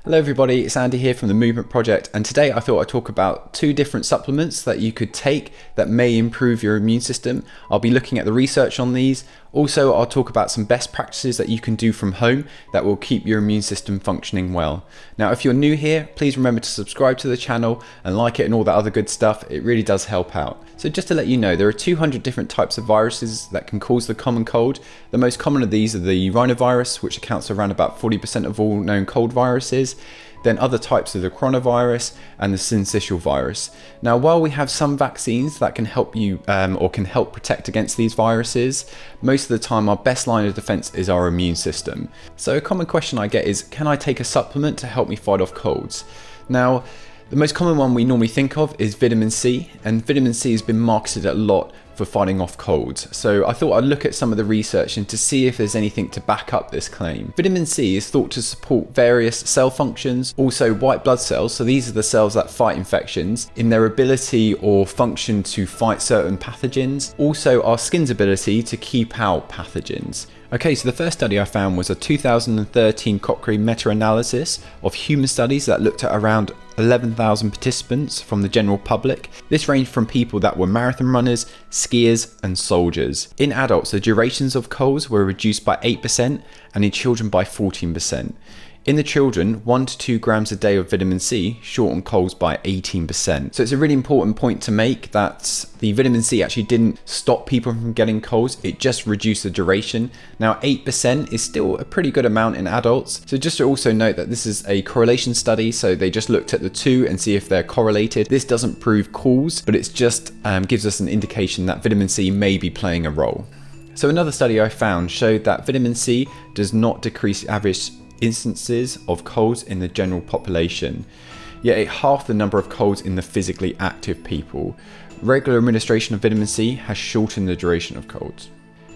Hello everybody, it's Andy here from the Movement Project, and today I thought I'd talk about two different supplements that you could take that may improve your immune system. I'll be looking at the research on these. Also, I'll talk about some best practices that you can do from home that will keep your immune system functioning well. Now, if you're new here, please remember to subscribe to the channel and like it and all that other good stuff. It really does help out. So just to let you know, there are 200 different types of viruses that can cause the common cold. The most common of these are the rhinovirus, which accounts for around about 40% of all known cold viruses. Then other types of the coronavirus and the syncytial virus. Now, while we have some vaccines that can help you or can help protect against these viruses, most of the time our best line of defense is our immune system. So a common question I get is, can I take a supplement to help me fight off colds? Now, the most common one we normally think of is vitamin C, and vitamin C has been marketed a lot for fighting off colds. So I thought I'd look at some of the research and to see if there's anything to back up this claim. Vitamin C is thought to support various cell functions, also white blood cells, so these are the cells that fight infections, in their ability or function to fight certain pathogens, also our skin's ability to keep out pathogens. Okay, so the first study I found was a 2013 Cochrane meta-analysis of human studies that looked at around 11,000 participants from the general public. This ranged from people that were marathon runners, skiers and soldiers. In adults, the durations of colds were reduced by 8% and in children by 14%. In the children, 1 to 2 grams a day of vitamin C shortened colds by 18%. So it's a really important point to make that the vitamin C actually didn't stop people from getting colds, it just reduced the duration. Now 8% is still a pretty good amount in adults. So just to also note that this is a correlation study, so they just looked at the two and see if they're correlated. This doesn't prove cause, but it just gives us an indication that vitamin C may be playing a role. So another study I found showed that vitamin C does not decrease average instances of colds in the general population, yet it halved the number of colds in the physically active people. Regular administration of vitamin C has shortened the duration of colds.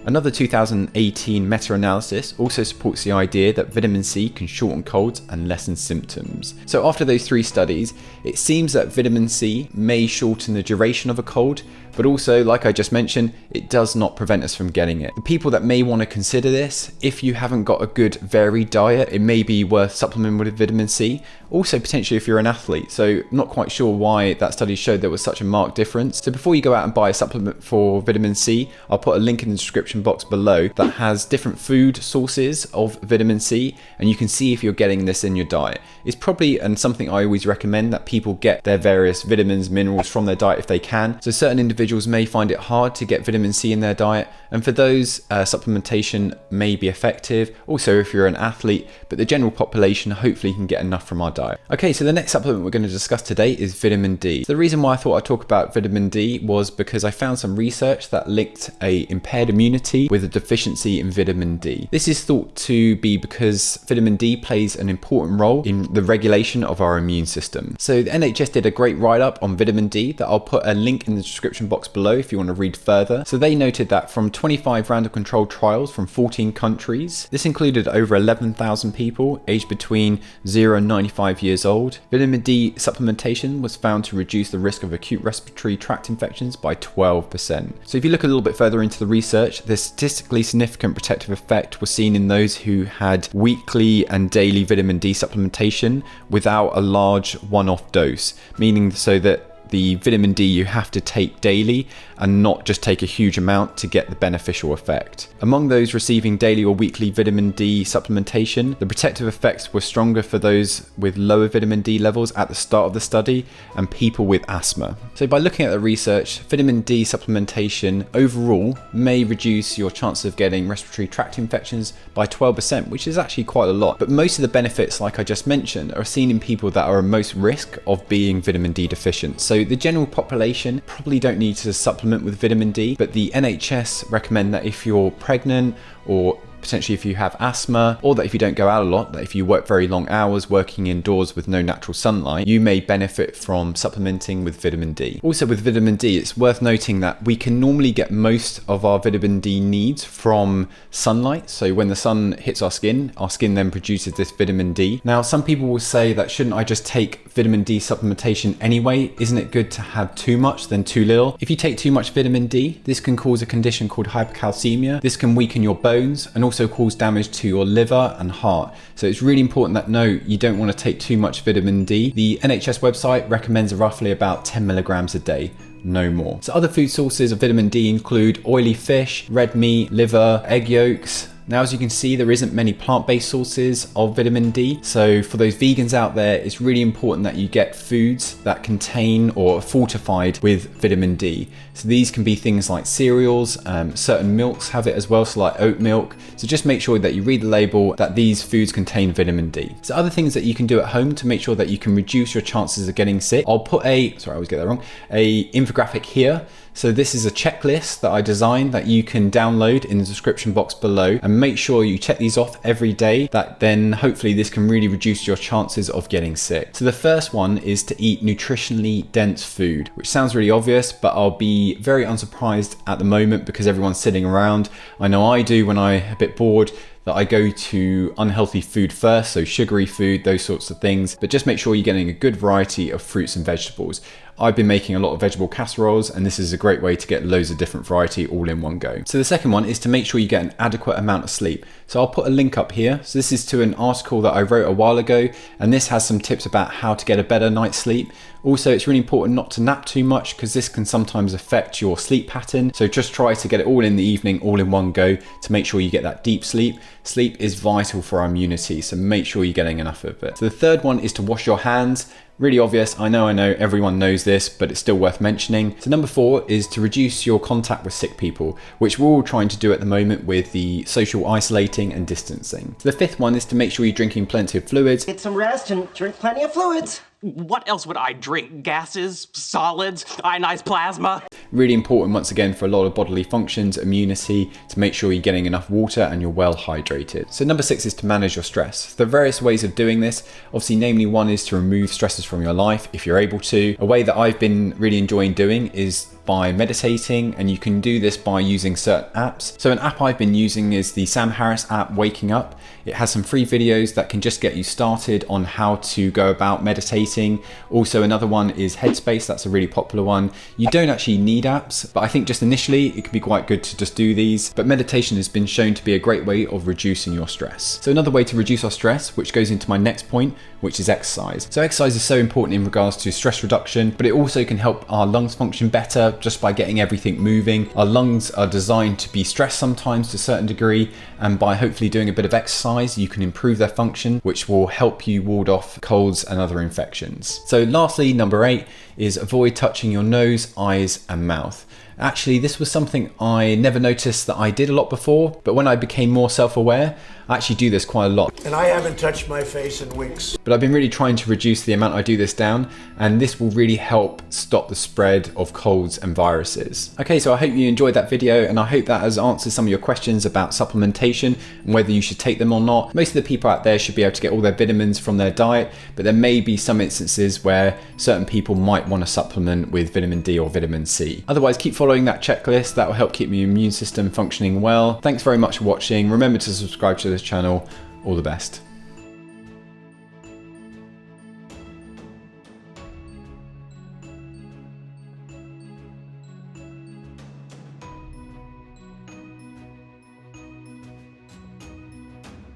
Another 2018 meta-analysis also supports the idea that vitamin C can shorten colds and lessen symptoms. So after those 3 studies, it seems that vitamin C may shorten the duration of a cold, but also, like I just mentioned, it does not prevent us from getting it. The people that may want to consider this, if you haven't got a good varied diet, it may be worth supplementing with vitamin C. Also potentially if you're an athlete, so I'm not quite sure why that study showed there was such a marked difference. So before you go out and buy a supplement for vitamin C, I'll put a link in the description box below that has different food sources of vitamin C, and you can see if you're getting this in your diet. It's probably something I always recommend, that people get their various vitamins, minerals from their diet if they can. So certain individuals may find it hard to get vitamin C in their diet, and for those supplementation may be effective. Also if you're an athlete, but the general population hopefully can get enough from our diet. Okay, so the next supplement we're going to discuss today is vitamin D. So the reason why I thought I'd talk about vitamin D was because I found some research that linked a impaired immunity with a deficiency in vitamin D. This is thought to be because vitamin D plays an important role in the regulation of our immune system. So the NHS did a great write-up on vitamin D that I'll put a link in the description box below if you want to read further. So they noted that from 25 random controlled trials from 14 countries, this included over 11,000 people aged between 0 and 95 years old, vitamin D supplementation was found to reduce the risk of acute respiratory tract infections by 12%. So if you look a little bit further into the research, the statistically significant protective effect was seen in those who had weekly and daily vitamin D supplementation without a large one-off dose, meaning so that the vitamin D you have to take daily and not just take a huge amount to get the beneficial effect. Among those receiving daily or weekly vitamin D supplementation, the protective effects were stronger for those with lower vitamin D levels at the start of the study and people with asthma. So by looking at the research, vitamin D supplementation overall may reduce your chance of getting respiratory tract infections by 12%, which is actually quite a lot. But most of the benefits, like I just mentioned, are seen in people that are at most risk of being vitamin D deficient. So the general population probably don't need to supplement with vitamin D, but the NHS recommend that if you're pregnant or potentially if you have asthma, or that if you don't go out a lot, that if you work very long hours working indoors with no natural sunlight, you may benefit from supplementing with vitamin D. Also with vitamin D, it's worth noting that we can normally get most of our vitamin D needs from sunlight. So when the sun hits our skin then produces this vitamin D. Now, some people will say that shouldn't I just take vitamin D supplementation anyway? Isn't it good to have too much than too little? If you take too much vitamin D, this can cause a condition called hypercalcemia. This can weaken your bones and also cause damage to your liver and heart. So it's really important that you don't want to take too much vitamin D. The NHS website recommends roughly about 10 milligrams a day, no more. So other food sources of vitamin D include oily fish, red meat, liver, egg yolks. Now, as you can see, there isn't many plant-based sources of vitamin D. So for those vegans out there, it's really important that you get foods that contain or are fortified with vitamin D. So these can be things like cereals, certain milks have it as well, so like oat milk. So just make sure that you read the label that these foods contain vitamin D. So other things that you can do at home to make sure that you can reduce your chances of getting sick. I'll put a infographic here. So this is a checklist that I designed that you can download in the description box below, and make sure you check these off every day. That then hopefully this can really reduce your chances of getting sick. So the first one is to eat nutritionally dense food, which sounds really obvious, but I'll be very unsurprised at the moment because everyone's sitting around. I know I do when I'm a bit bored, that I go to unhealthy food first, so sugary food, those sorts of things. But just make sure you're getting a good variety of fruits and vegetables. I've been making a lot of vegetable casseroles, and this is a great way to get loads of different variety all in one go. So the second one is to make sure you get an adequate amount of sleep. So I'll put a link up here. So this is to an article that I wrote a while ago, and this has some tips about how to get a better night's sleep. Also, it's really important not to nap too much because this can sometimes affect your sleep pattern. So just try to get it all in the evening, all in one go, to make sure you get that deep sleep. Sleep is vital for our immunity, so make sure you're getting enough of it. So the third one is to wash your hands. Really obvious, I know everyone knows this, but it's still worth mentioning. So number 4 is to reduce your contact with sick people, which we're all trying to do at the moment with the social isolating and distancing. So the 5th one is to make sure you're drinking plenty of fluids. Get some rest and drink plenty of fluids. What else would I drink? Gases, solids, ionized plasma? Really important once again for a lot of bodily functions, immunity, to make sure you're getting enough water and you're well hydrated. So number 6 is to manage your stress. There are various ways of doing this. Obviously, namely one is to remove stresses from your life if you're able to. A way that I've been really enjoying doing is by meditating, and you can do this by using certain apps. So an app I've been using is the Sam Harris app, Waking Up. It has some free videos that can just get you started on how to go about meditating. Also, another one is Headspace. That's a really popular one. You don't actually need apps, but I think just initially it can be quite good to just do these. But meditation has been shown to be a great way of reducing your stress. So another way to reduce our stress, which goes into my next point, which is exercise. So exercise is so important in regards to stress reduction, but it also can help our lungs function better just by getting everything moving. Our lungs are designed to be stressed sometimes to a certain degree, and by hopefully doing a bit of exercise, you can improve their function, which will help you ward off colds and other infections. So lastly, number 8 is avoid touching your nose, eyes, and mouth. Actually, this was something I never noticed that I did a lot before, but when I became more self-aware, I actually do this quite a lot. And I haven't touched my face in weeks. But I've been really trying to reduce the amount I do this down, and this will really help stop the spread of colds and viruses. Okay, so I hope you enjoyed that video, and I hope that has answered some of your questions about supplementation and whether you should take them or not. Most of the people out there should be able to get all their vitamins from their diet, but there may be some instances where certain people might want to supplement with vitamin D or vitamin C. Otherwise, keep following that checklist. That will help keep your immune system functioning well. Thanks very much for watching. Remember to subscribe to this channel. All the best.